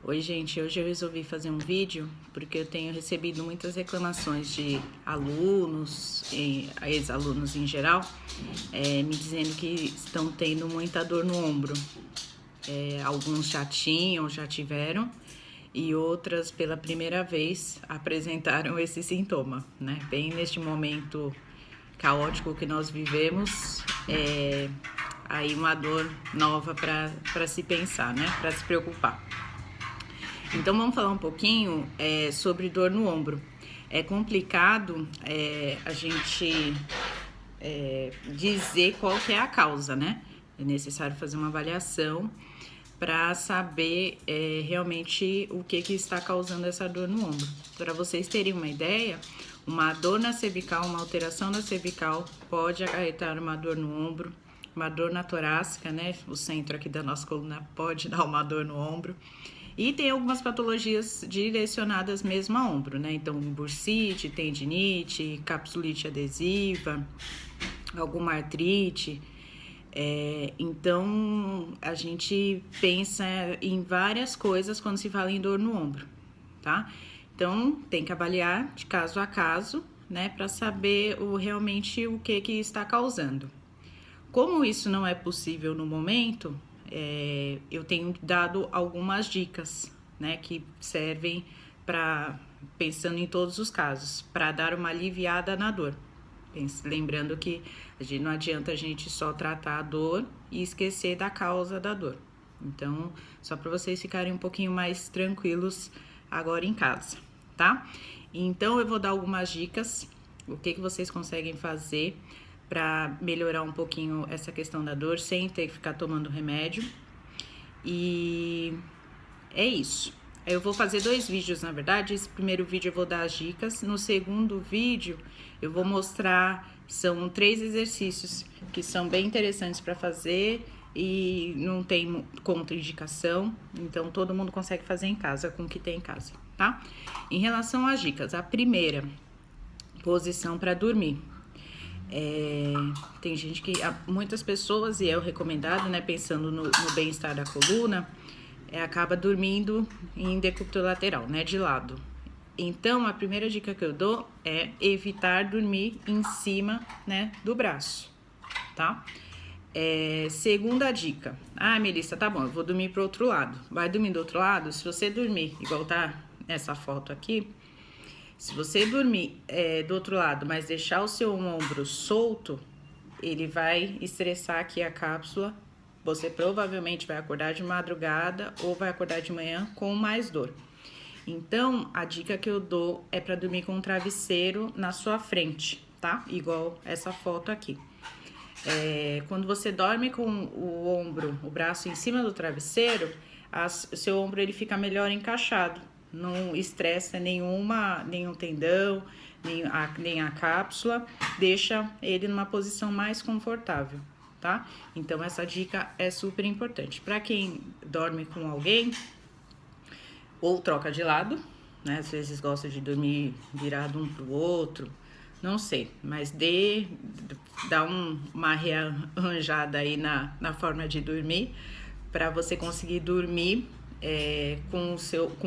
Oi, gente, hoje eu resolvi fazer um vídeo porque eu tenho recebido muitas reclamações de alunos, ex-alunos em geral, me dizendo que estão tendo muita dor no ombro. Alguns já tinham, já tiveram, e outras pela primeira vez apresentaram esse sintoma, né? Bem neste momento caótico que nós vivemos, aí uma dor nova para se pensar, né? Para se preocupar. Então vamos falar um pouquinho sobre dor no ombro. É complicado a gente dizer qual que é a causa, né? É necessário fazer uma avaliação para saber realmente o que está causando essa dor no ombro. Para vocês terem uma ideia, uma dor na cervical, uma alteração na cervical pode acarretar uma dor no ombro, uma dor na torácica, né? O centro aqui da nossa coluna pode dar uma dor no ombro. E tem algumas patologias direcionadas mesmo a ombro, né? Então, bursite, tendinite, capsulite adesiva, alguma artrite. Então, a gente pensa em várias coisas quando se fala em dor no ombro, tá? Então, tem que avaliar de caso a caso, né? Para saber realmente o que está causando. Como isso não é possível no momento, eu tenho dado algumas dicas, né, que servem para, pensando em todos os casos, para dar uma aliviada na dor. Lembrando que não adianta a gente só tratar a dor e esquecer da causa da dor. Então, só para vocês ficarem um pouquinho mais tranquilos agora em casa, tá? Então, eu vou dar algumas dicas, o que vocês conseguem fazer para melhorar um pouquinho essa questão da dor sem ter que ficar tomando remédio. E é isso. Eu vou fazer 2 vídeos, na verdade. Esse primeiro vídeo eu vou dar as dicas. No segundo vídeo eu vou mostrar, são 3 exercícios que são bem interessantes para fazer e não tem contraindicação. Então todo mundo consegue fazer em casa com o que tem em casa, tá? Em relação às dicas, a primeira, posição para dormir. Tem gente que, muitas pessoas, e é o recomendado, né, pensando no bem-estar da coluna, acaba dormindo em decúbito lateral, né, de lado. Então, a primeira dica que eu dou é evitar dormir em cima, né, do braço, tá? Segunda dica, Melissa, tá bom, eu vou dormir pro outro lado. Vai dormir do outro lado? Se você dormir, igual tá nessa foto aqui, se você dormir do outro lado, mas deixar o seu ombro solto, ele vai estressar aqui a cápsula. Você provavelmente vai acordar de madrugada ou vai acordar de manhã com mais dor. Então, a dica que eu dou é para dormir com um travesseiro na sua frente, tá? Igual essa foto aqui. Quando você dorme com o braço em cima do travesseiro, seu ombro ele fica melhor encaixado. Não estressa nenhum tendão, nem a cápsula, deixa ele numa posição mais confortável, tá? Então, essa dica é super importante. Para quem dorme com alguém, ou troca de lado, né? Às vezes gosta de dormir virado um pro outro, não sei, mas dá uma rearranjada aí na forma de dormir, para você conseguir dormir com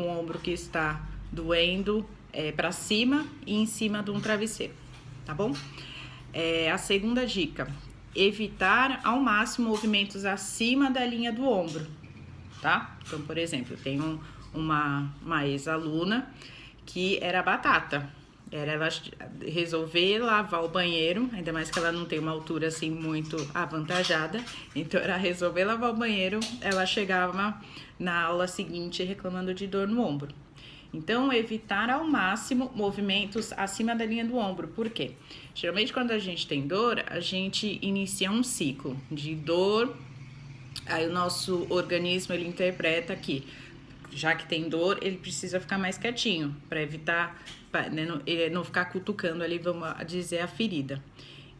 o ombro que está doendo para cima e em cima de um travesseiro, tá bom? A segunda dica, evitar ao máximo movimentos acima da linha do ombro, tá? Então, por exemplo, eu tenho uma ex-aluna que era batata. Era ela resolver lavar o banheiro, ainda mais que ela não tem uma altura assim muito avantajada. Então, era resolver lavar o banheiro, ela chegava na aula seguinte reclamando de dor no ombro. Então, evitar ao máximo movimentos acima da linha do ombro. Por quê? Geralmente, quando a gente tem dor, a gente inicia um ciclo de dor. Aí, o nosso organismo, ele interpreta que, já que tem dor, ele precisa ficar mais quietinho, para evitar, né, não ficar cutucando ali, vamos dizer, a ferida.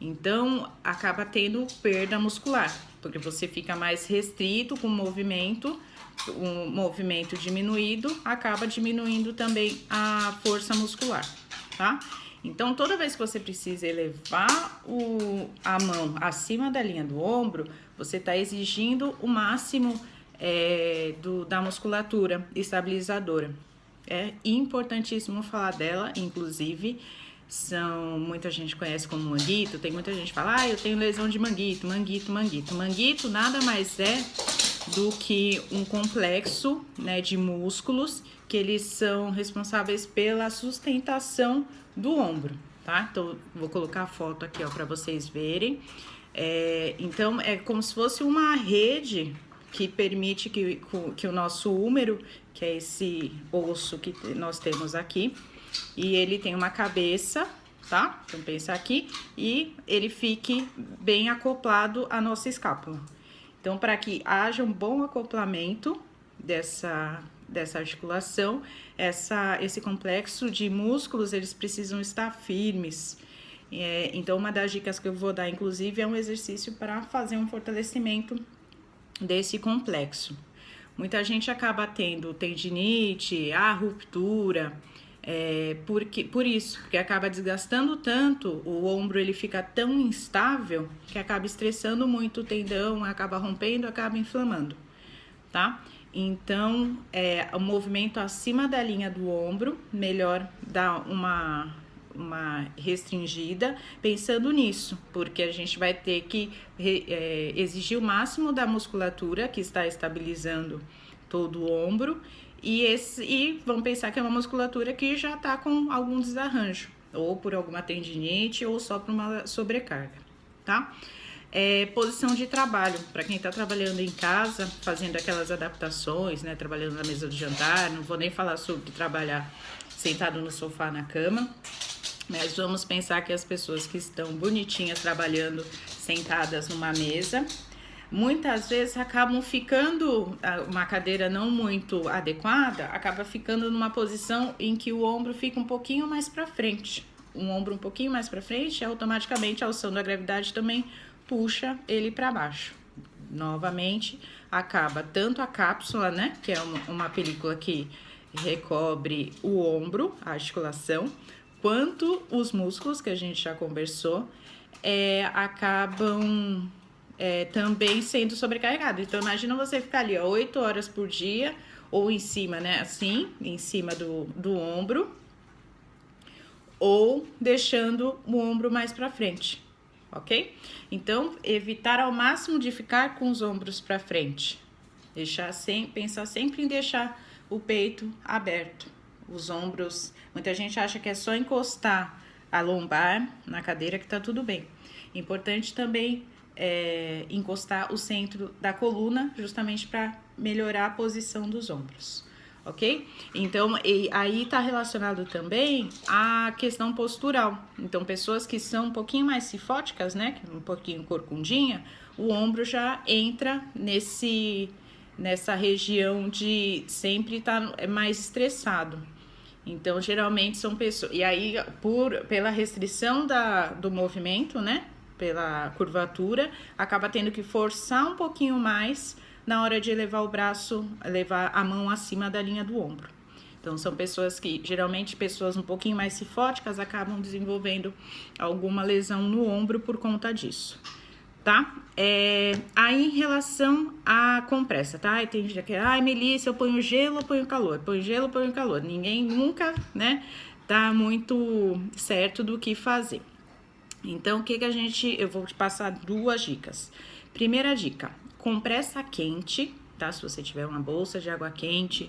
Então, acaba tendo perda muscular, porque você fica mais restrito com o movimento, um movimento diminuído, acaba diminuindo também a força muscular, tá? Então, toda vez que você precisa elevar a mão acima da linha do ombro, você está exigindo o máximo da musculatura estabilizadora. É importantíssimo falar dela, inclusive, muita gente conhece como manguito, tem muita gente que fala, eu tenho lesão de manguito. Manguito nada mais é do que um complexo, né, de músculos que eles são responsáveis pela sustentação do ombro, tá? Então, vou colocar a foto aqui, ó, para vocês verem. Então, é como se fosse uma rede que permite que o nosso húmero, que é esse osso que nós temos aqui, e ele tem uma cabeça, tá? Então, pensa aqui, e ele fique bem acoplado à nossa escápula. Então, para que haja um bom acoplamento dessa articulação, esse complexo de músculos, eles precisam estar firmes. Então, uma das dicas que eu vou dar, inclusive, é um exercício para fazer um fortalecimento desse complexo. Muita gente acaba tendo tendinite, ruptura, porque acaba desgastando tanto, o ombro ele fica tão instável que acaba estressando muito o tendão, acaba rompendo, acaba inflamando, tá? Então, o movimento acima da linha do ombro, melhor dar uma restringida, pensando nisso, porque a gente vai ter que exigir o máximo da musculatura que está estabilizando todo o ombro, e vamos pensar que é uma musculatura que já está com algum desarranjo, ou por alguma tendinite, ou só por uma sobrecarga, tá? Posição de trabalho, para quem está trabalhando em casa, fazendo aquelas adaptações, né, trabalhando na mesa de jantar, não vou nem falar sobre trabalhar sentado no sofá, na cama, mas vamos pensar que as pessoas que estão bonitinhas trabalhando sentadas numa mesa, muitas vezes acabam ficando, uma cadeira não muito adequada, acaba ficando numa posição em que o ombro fica um pouquinho mais para frente. Um ombro um pouquinho mais para frente, automaticamente a ação da gravidade também puxa ele para baixo. Novamente, acaba tanto a cápsula, né, que é uma película que recobre o ombro, a articulação, quanto os músculos, que a gente já conversou, acabam também sendo sobrecarregados. Então, imagina você ficar ali, 8 horas por dia, ou em cima, né, assim, em cima do ombro, ou deixando o ombro mais para frente, ok? Então, evitar ao máximo de ficar com os ombros para frente. Pensar sempre em deixar o peito aberto. Os ombros, muita gente acha que é só encostar a lombar na cadeira que tá tudo bem. Importante também encostar o centro da coluna, justamente para melhorar a posição dos ombros, ok? Então, aí tá relacionado também a questão postural. Então, pessoas que são um pouquinho mais cifóticas, né, um pouquinho corcundinha, o ombro já entra nessa região de sempre estar mais estressado. Então, geralmente são pessoas... E aí, pela restrição do movimento, né? Pela curvatura, acaba tendo que forçar um pouquinho mais na hora de elevar o braço, levar a mão acima da linha do ombro. Então, são pessoas que, geralmente, pessoas um pouquinho mais cifóticas, acabam desenvolvendo alguma lesão no ombro por conta disso, tá? Aí, em relação à compressa, tá? Tem gente que, Melissa, eu ponho gelo ou ponho calor? Ponho gelo ou ponho calor? Ninguém nunca, né, tá muito certo do que fazer. Então, eu vou te passar 2 dicas. Primeira dica, compressa quente, tá? Se você tiver uma bolsa de água quente,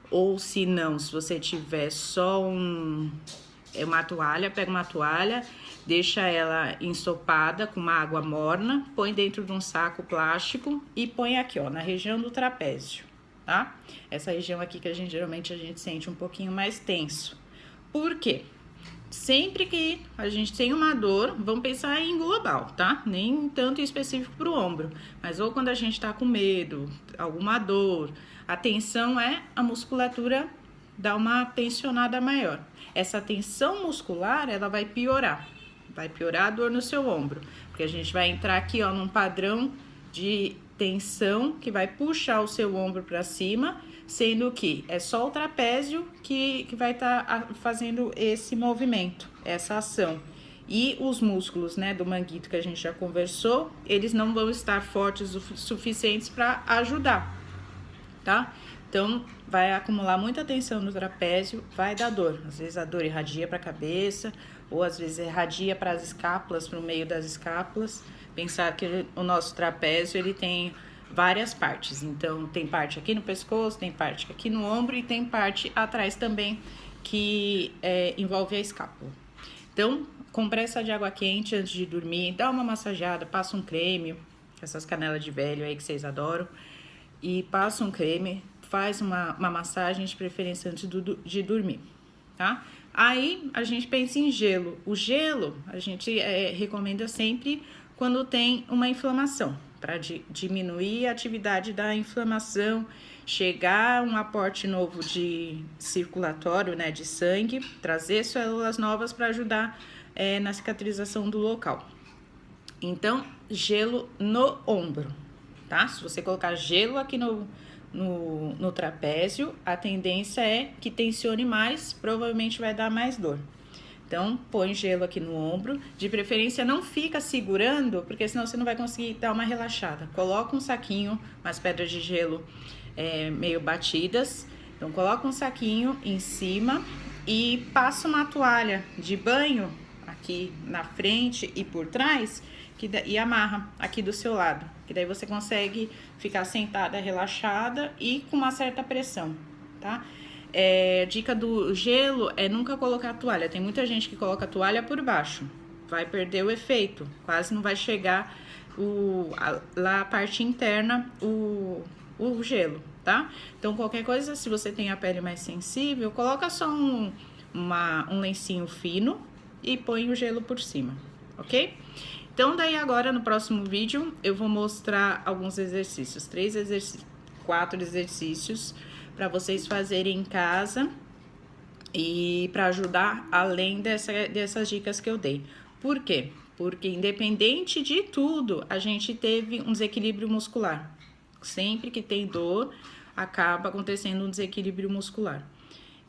ou se não, se você tiver só uma toalha, pega uma toalha, deixa ela ensopada com uma água morna, põe dentro de um saco plástico e põe aqui, ó, na região do trapézio, tá? Essa região aqui que geralmente a gente sente um pouquinho mais tenso. Por quê? Sempre que a gente tem uma dor, vamos pensar em global, tá? Nem tanto específico para o ombro, mas ou quando a gente tá com medo, alguma dor, a tensão a musculatura dar uma tensionada maior. Essa tensão muscular, ela vai piorar a dor no seu ombro, porque a gente vai entrar aqui, ó, num padrão de tensão que vai puxar o seu ombro para cima, sendo que é só o trapézio que vai estar fazendo esse movimento, essa ação. E os músculos, né, do manguito que a gente já conversou, eles não vão estar fortes o suficientes para ajudar. tá? Então, vai acumular muita tensão no trapézio, vai dar dor. Às vezes a dor irradia para a cabeça, ou às vezes irradia para as escápulas, para o meio das escápulas. Pensar que o nosso trapézio, ele tem várias partes. Então, tem parte aqui no pescoço, tem parte aqui no ombro e tem parte atrás também, que envolve a escápula. Então, compressa de água quente antes de dormir, dá uma massageada, passa um creme, essas canelas de velho aí que vocês adoram, e passa um creme, faz uma massagem de preferência antes de dormir, tá? Aí a gente pensa em gelo. O gelo a gente recomenda sempre quando tem uma inflamação, para diminuir a atividade da inflamação, chegar um aporte novo de circulatório, né, de sangue, trazer células novas para ajudar na cicatrização do local. Então, gelo no ombro, tá? Se você colocar gelo aqui no trapézio, a tendência é que tensione mais, provavelmente vai dar mais dor. Então, põe gelo aqui no ombro, de preferência não fica segurando, porque senão você não vai conseguir dar uma relaxada. Coloca um saquinho, umas pedras de gelo meio batidas, então coloca um saquinho em cima e passa uma toalha de banho aqui na frente e por trás, e amarra aqui do seu lado, que daí você consegue ficar sentada, relaxada e com uma certa pressão, tá? Dica do gelo é nunca colocar a toalha. Tem muita gente que coloca a toalha por baixo, vai perder o efeito, quase não vai chegar lá a parte interna, o gelo, tá? Então, qualquer coisa, se você tem a pele mais sensível, coloca só um lencinho fino e põe o gelo por cima, ok? Então, daí agora, no próximo vídeo, eu vou mostrar alguns exercícios, 4 exercícios, para vocês fazerem em casa e para ajudar além dessas dicas que eu dei. Por quê? Porque independente de tudo, a gente teve um desequilíbrio muscular. Sempre que tem dor, acaba acontecendo um desequilíbrio muscular.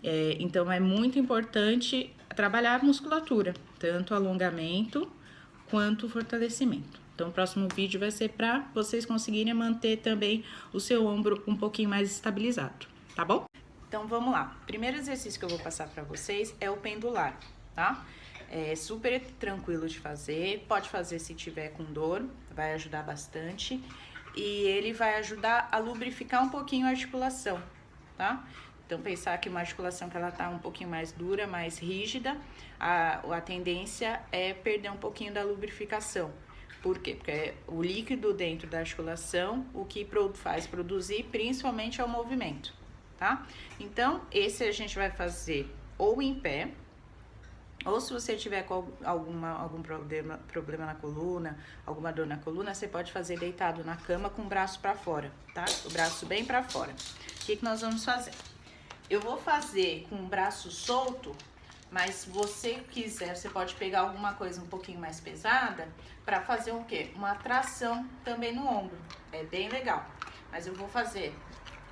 Então, é muito importante trabalhar a musculatura, tanto alongamento quanto fortalecimento. Então, o próximo vídeo vai ser para vocês conseguirem manter também o seu ombro um pouquinho mais estabilizado, tá bom? Então, vamos lá. O primeiro exercício que eu vou passar para vocês é o pendular, tá? É super tranquilo de fazer, pode fazer se tiver com dor, vai ajudar bastante. E ele vai ajudar a lubrificar um pouquinho a articulação, tá? Então, pensar que uma articulação que ela tá um pouquinho mais dura, mais rígida, a tendência é perder um pouquinho da lubrificação. Por quê? Porque o líquido dentro da articulação, o que faz produzir principalmente é o movimento, tá? Então, esse a gente vai fazer ou em pé, ou se você tiver com algum problema na coluna, alguma dor na coluna, você pode fazer deitado na cama com o braço para fora, tá? O braço bem para fora. O que nós vamos fazer? Eu vou fazer com o braço solto, mas se você quiser, você pode pegar alguma coisa um pouquinho mais pesada para fazer o quê? Uma tração também no ombro. É bem legal. Mas eu vou fazer,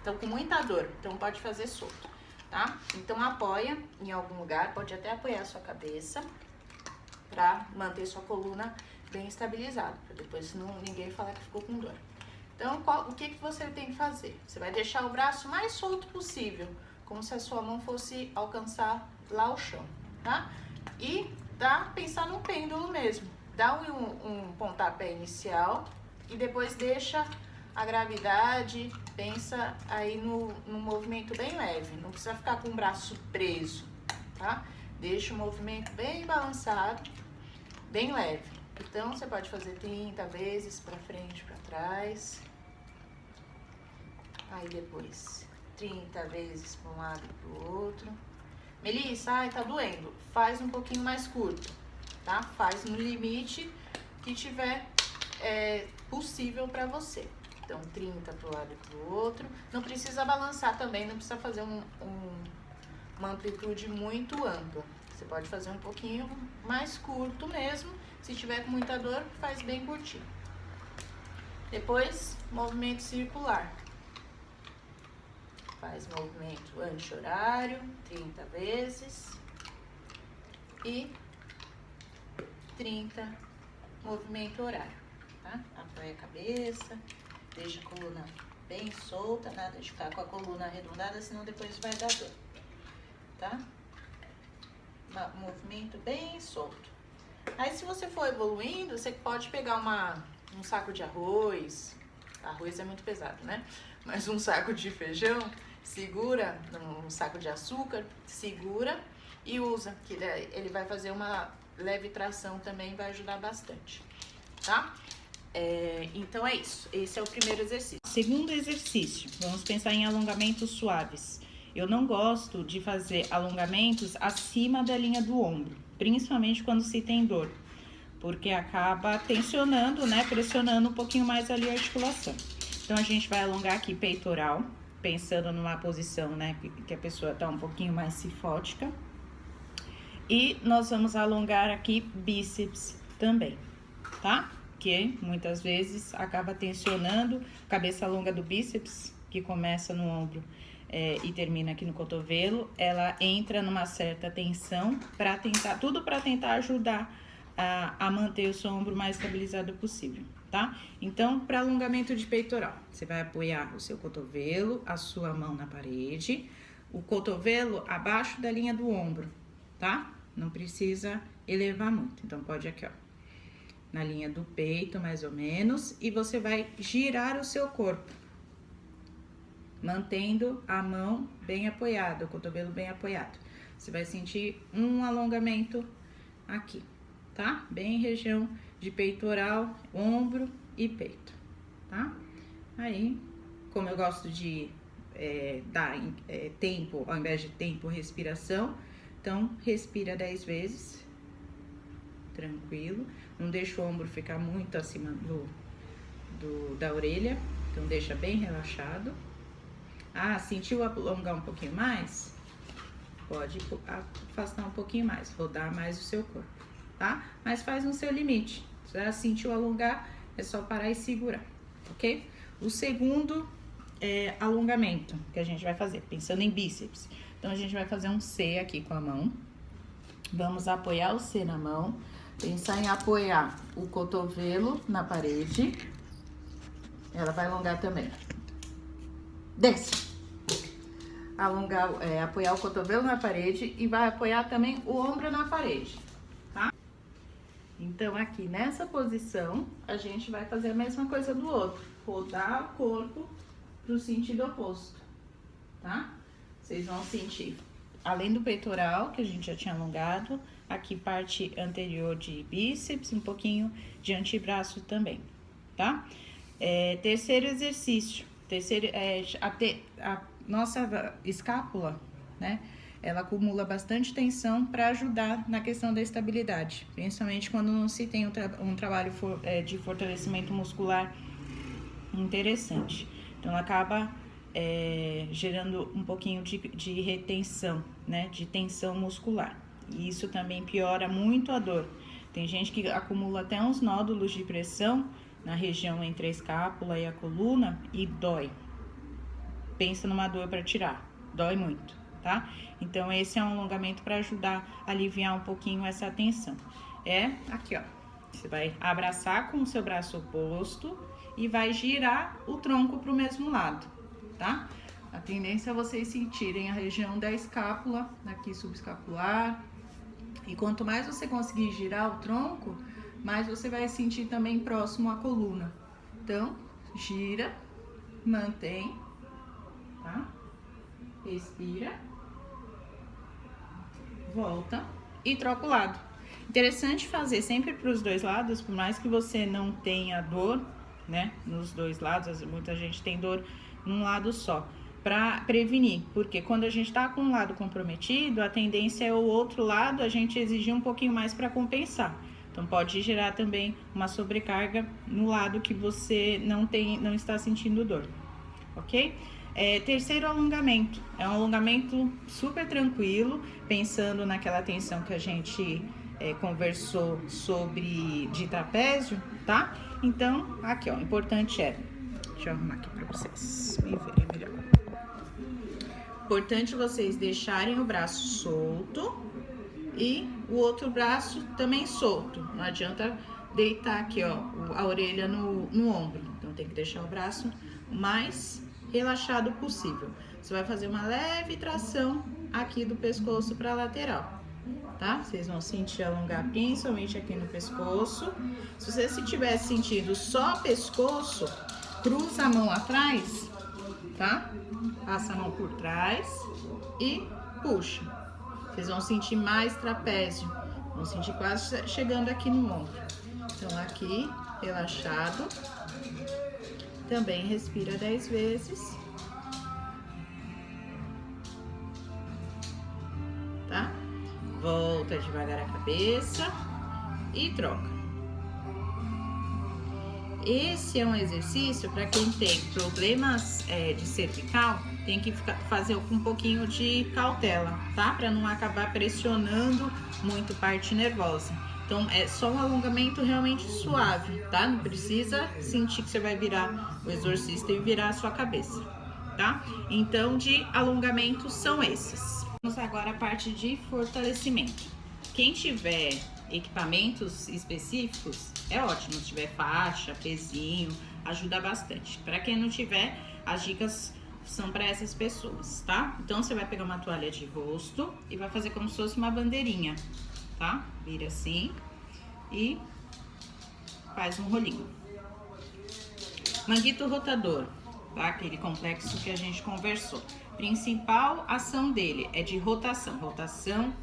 então com muita dor, então pode fazer solto, tá? Então apoia em algum lugar, pode até apoiar a sua cabeça para manter sua coluna bem estabilizada, para depois ninguém falar que ficou com dor. Então, o que você tem que fazer? Você vai deixar o braço mais solto possível, como se a sua mão fosse alcançar lá o chão, tá? E pensar no pêndulo mesmo. Dá um pontapé inicial e depois deixa a gravidade, pensa aí no movimento bem leve. Não precisa ficar com o braço preso, tá? Deixa o movimento bem balançado, bem leve. Então, você pode fazer 30 vezes pra frente, pra trás. Aí depois 30 vezes para um lado e pro outro. Melissa, ai, tá doendo. Faz um pouquinho mais curto, tá? Faz no limite que tiver possível para você. Então, 30 pro lado e pro outro. Não precisa balançar também, não precisa fazer uma amplitude muito ampla. Você pode fazer um pouquinho mais curto mesmo. Se tiver com muita dor, faz bem curtinho. Depois, movimento circular. Faz movimento anti-horário, 30 vezes. E 30 movimento horário, tá? Apoia a cabeça, deixa a coluna bem solta, nada de ficar com a coluna arredondada, senão depois vai dar dor, tá? Movimento bem solto. Aí, se você for evoluindo, você pode pegar um saco de arroz. Arroz é muito pesado, né? Mas um saco de feijão, segura, um saco de açúcar, segura e usa, que ele vai fazer uma leve tração também, vai ajudar bastante, tá? Então é isso, esse é o primeiro exercício. Segundo exercício, vamos pensar em alongamentos suaves. Eu não gosto de fazer alongamentos acima da linha do ombro, principalmente quando se tem dor, porque acaba tensionando, né, pressionando um pouquinho mais ali a articulação. Então, a gente vai alongar aqui peitoral, pensando numa posição, né, que a pessoa tá um pouquinho mais cifótica. E nós vamos alongar aqui bíceps também, tá? Que muitas vezes acaba tensionando a cabeça longa do bíceps, que começa no ombro e termina aqui no cotovelo, ela entra numa certa tensão para tentar, tudo para tentar ajudar a manter o seu ombro mais estabilizado possível, tá? Então, para alongamento de peitoral, você vai apoiar o seu cotovelo, a sua mão na parede, o cotovelo abaixo da linha do ombro, tá? Não precisa elevar muito, então pode aqui, ó, na linha do peito, mais ou menos, e você vai girar o seu corpo, mantendo a mão bem apoiada, o cotovelo bem apoiado. Você vai sentir um alongamento aqui, tá? Bem região de peitoral, ombro e peito, tá? Aí, como eu gosto de dar tempo, ao invés de tempo, respiração, então respira 10 vezes, tranquilo. Não deixa o ombro ficar muito acima da orelha, então deixa bem relaxado. Ah, sentiu alongar um pouquinho mais? Pode afastar um pouquinho mais, rodar mais o seu corpo, tá? Mas faz no seu limite. Se já sentiu alongar, é só parar e segurar, ok? O segundo alongamento que a gente vai fazer, pensando em bíceps. Então, a gente vai fazer um C aqui com a mão. Vamos apoiar o C na mão. Pensar em apoiar o cotovelo na parede. Ela vai alongar também. Desce. Apoiar o cotovelo na parede e vai apoiar também o ombro na parede, tá? Então, aqui nessa posição, a gente vai fazer a mesma coisa do outro. Rodar o corpo pro sentido oposto, tá? Vocês vão sentir, além do peitoral, que a gente já tinha alongado, aqui parte anterior de bíceps, um pouquinho de antebraço também, tá? Terceiro exercício. A nossa escápula, né? Ela acumula bastante tensão para ajudar na questão da estabilidade, principalmente quando não se tem um trabalho de fortalecimento muscular interessante. Então, ela acaba gerando um pouquinho de retenção, né? De tensão muscular. E isso também piora muito a dor. Tem gente que acumula até uns nódulos de pressão na região entre a escápula e a coluna e dói. Pensa numa dor para tirar, dói muito, tá? Então, esse é um alongamento para ajudar a aliviar um pouquinho essa tensão. Aqui, ó, você vai abraçar com o seu braço oposto e vai girar o tronco para o mesmo lado, tá? A tendência é vocês sentirem a região da escápula, aqui subescapular, e quanto mais você conseguir girar o tronco, mais você vai sentir também próximo à coluna. Então, gira, mantém, tá? Respira, volta e troca o lado. Interessante fazer sempre para os dois lados, por mais que você não tenha dor, né, nos dois lados, muita gente tem dor num lado só, para prevenir, porque quando a gente tá com um lado comprometido, a tendência é o outro lado a gente exigir um pouquinho mais para compensar. Então, pode gerar também uma sobrecarga no lado que você não está sentindo dor, ok? Terceiro alongamento, é um alongamento super tranquilo, pensando naquela tensão que a gente conversou sobre de trapézio, tá? Então, aqui, ó, o importante deixa eu arrumar aqui pra vocês me verem melhor. Importante vocês deixarem o braço solto e o outro braço também solto. Não adianta deitar aqui, ó, a orelha no ombro. Então, tem que deixar o braço mais relaxado possível. Você vai fazer uma leve tração aqui do pescoço para a lateral, tá? Vocês vão sentir alongar principalmente aqui no pescoço. Se você estiver sentindo só pescoço, cruza a mão atrás, tá? Passa a mão por trás e puxa. Vocês vão sentir mais trapézio, vão sentir quase chegando aqui no ombro. Então aqui, relaxado. Também respira 10 vezes. Tá? Volta devagar a cabeça e troca. Esse é um exercício para quem tem problemas de cervical, tem que fazer com um pouquinho de cautela, tá? Para não acabar pressionando muito parte nervosa. Então, é só um alongamento realmente suave, tá? Não precisa sentir que você vai virar o exorcista e virar a sua cabeça, tá? Então, de alongamento são esses. Vamos agora a parte de fortalecimento. Quem tiver equipamentos específicos, é ótimo. Se tiver faixa, pezinho, ajuda bastante. Para quem não tiver, as dicas são para essas pessoas, tá? Então, você vai pegar uma toalha de rosto e vai fazer como se fosse uma bandeirinha, tá? Vira assim e faz um rolinho. Manguito rotador, tá? Aquele complexo que a gente conversou. Principal ação dele é de rotação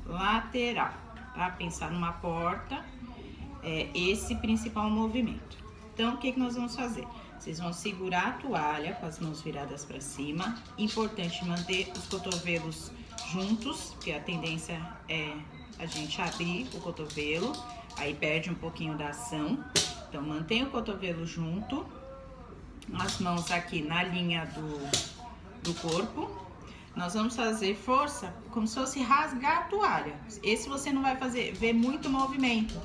lateral, tá? Pensar numa porta, é esse principal movimento. Então, o que nós vamos fazer? Vocês vão segurar a toalha com as mãos viradas para cima. Importante manter os cotovelos juntos, porque a tendência é a gente abrir o cotovelo, aí perde um pouquinho da ação. Então, mantenha o cotovelo junto, as mãos aqui na linha do corpo. Nós vamos fazer força como se fosse rasgar a toalha. Esse você não vai ver muito movimento.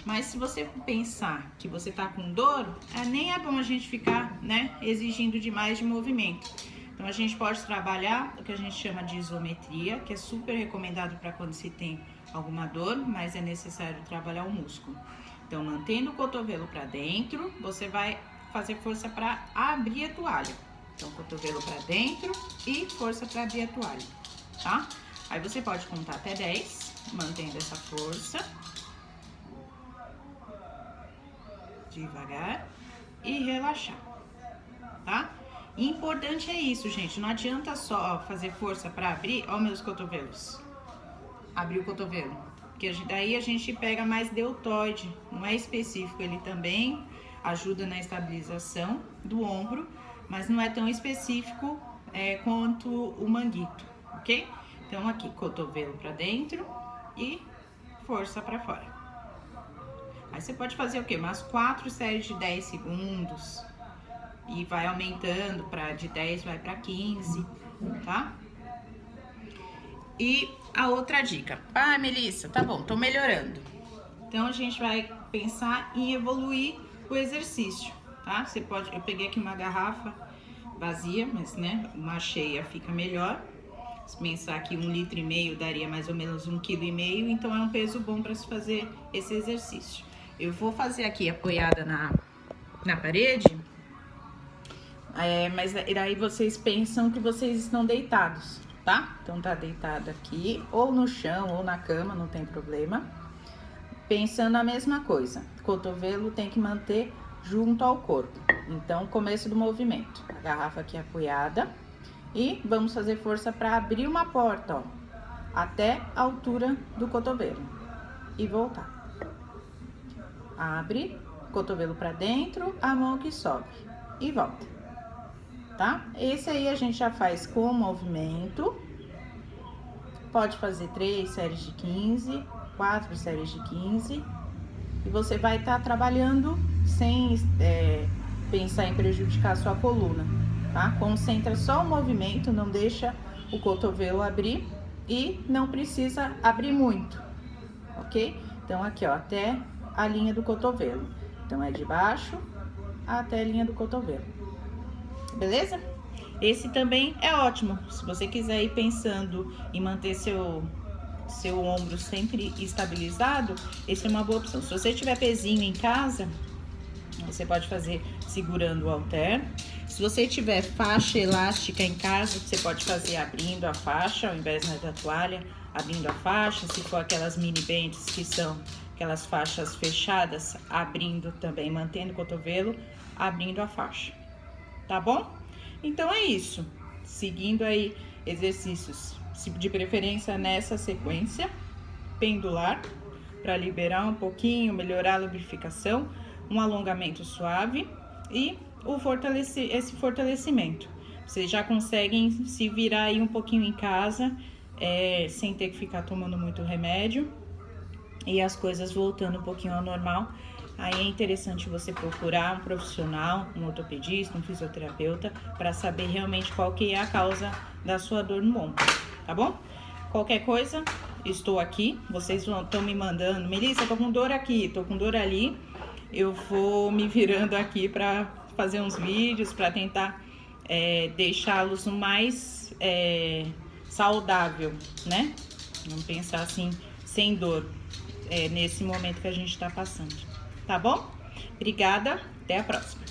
Mas se você pensar que você tá com dor, nem é bom a gente ficar, né, exigindo demais de movimento. Então, a gente pode trabalhar o que a gente chama de isometria, que é super recomendado para quando se tem alguma dor, mas é necessário trabalhar o músculo. Então, mantendo o cotovelo para dentro, você vai fazer força para abrir a toalha. Então, cotovelo para dentro e força para abrir a toalha, tá? Aí você pode contar até 10, mantendo essa força. Devagar e relaxar, tá? Importante é isso, gente. Não adianta só fazer força para abrir. Ó, meus cotovelos. Abrir o cotovelo. Porque daí a gente pega mais deltoide. Não é específico. Ele também ajuda na estabilização do ombro, mas não é tão específico quanto o manguito, ok? Então, aqui, cotovelo para dentro e força para fora. Aí você pode fazer o quê? Umas 4 séries de 10 segundos. E vai aumentando, de 10 vai para 15, tá? E a outra dica. Ah, Melissa, tá bom, tô melhorando. Então, a gente vai pensar em evoluir o exercício, tá? Você pode... Eu peguei aqui uma garrafa vazia, mas, né, uma cheia fica melhor. Se pensar que 1,5 litro daria mais ou menos 1,5 kg, então é um peso bom para se fazer esse exercício. Eu vou fazer aqui apoiada na parede, mas daí vocês pensam que vocês estão deitados, tá? Então tá deitado aqui, ou no chão, ou na cama, não tem problema. Pensando a mesma coisa, o cotovelo tem que manter junto ao corpo. Então, começo do movimento, a garrafa aqui apoiada. E vamos fazer força para abrir uma porta, ó, até a altura do cotovelo. E voltar. Abre, cotovelo para dentro, a mão que sobe e volta, tá? Esse aí a gente já faz com movimento. Pode fazer 3 séries de 15, 4 séries de 15. E você vai estar trabalhando sem pensar em prejudicar a sua coluna, tá? Concentra só o movimento, não deixa o cotovelo abrir e não precisa abrir muito, ok? Então, aqui, ó, até a linha do cotovelo. Então, é de baixo até a linha do cotovelo. Beleza? Esse também é ótimo. Se você quiser ir pensando em manter seu ombro sempre estabilizado, esse é uma boa opção. Se você tiver pezinho em casa, você pode fazer segurando o halter. Se você tiver faixa elástica em casa, você pode fazer abrindo a faixa, ao invés da toalha, abrindo a faixa. Se for aquelas mini bands, que são aquelas faixas fechadas, abrindo também, mantendo o cotovelo, abrindo a faixa, tá bom? Então é isso, seguindo aí exercícios, de preferência nessa sequência pendular, para liberar um pouquinho, melhorar a lubrificação, um alongamento suave e esse fortalecimento. Vocês já conseguem se virar aí um pouquinho em casa, sem ter que ficar tomando muito remédio, e as coisas voltando um pouquinho ao normal. Aí é interessante você procurar um profissional, um ortopedista, um fisioterapeuta, para saber realmente qual que é a causa da sua dor no ombro, tá bom? Qualquer coisa, estou aqui, vocês estão me mandando, Melissa, tô com dor aqui, tô com dor ali, eu vou me virando aqui para fazer uns vídeos, para tentar deixá-los o mais saudável, né? Vamos pensar assim, sem dor, nesse momento que a gente tá passando, tá bom? Obrigada, até a próxima.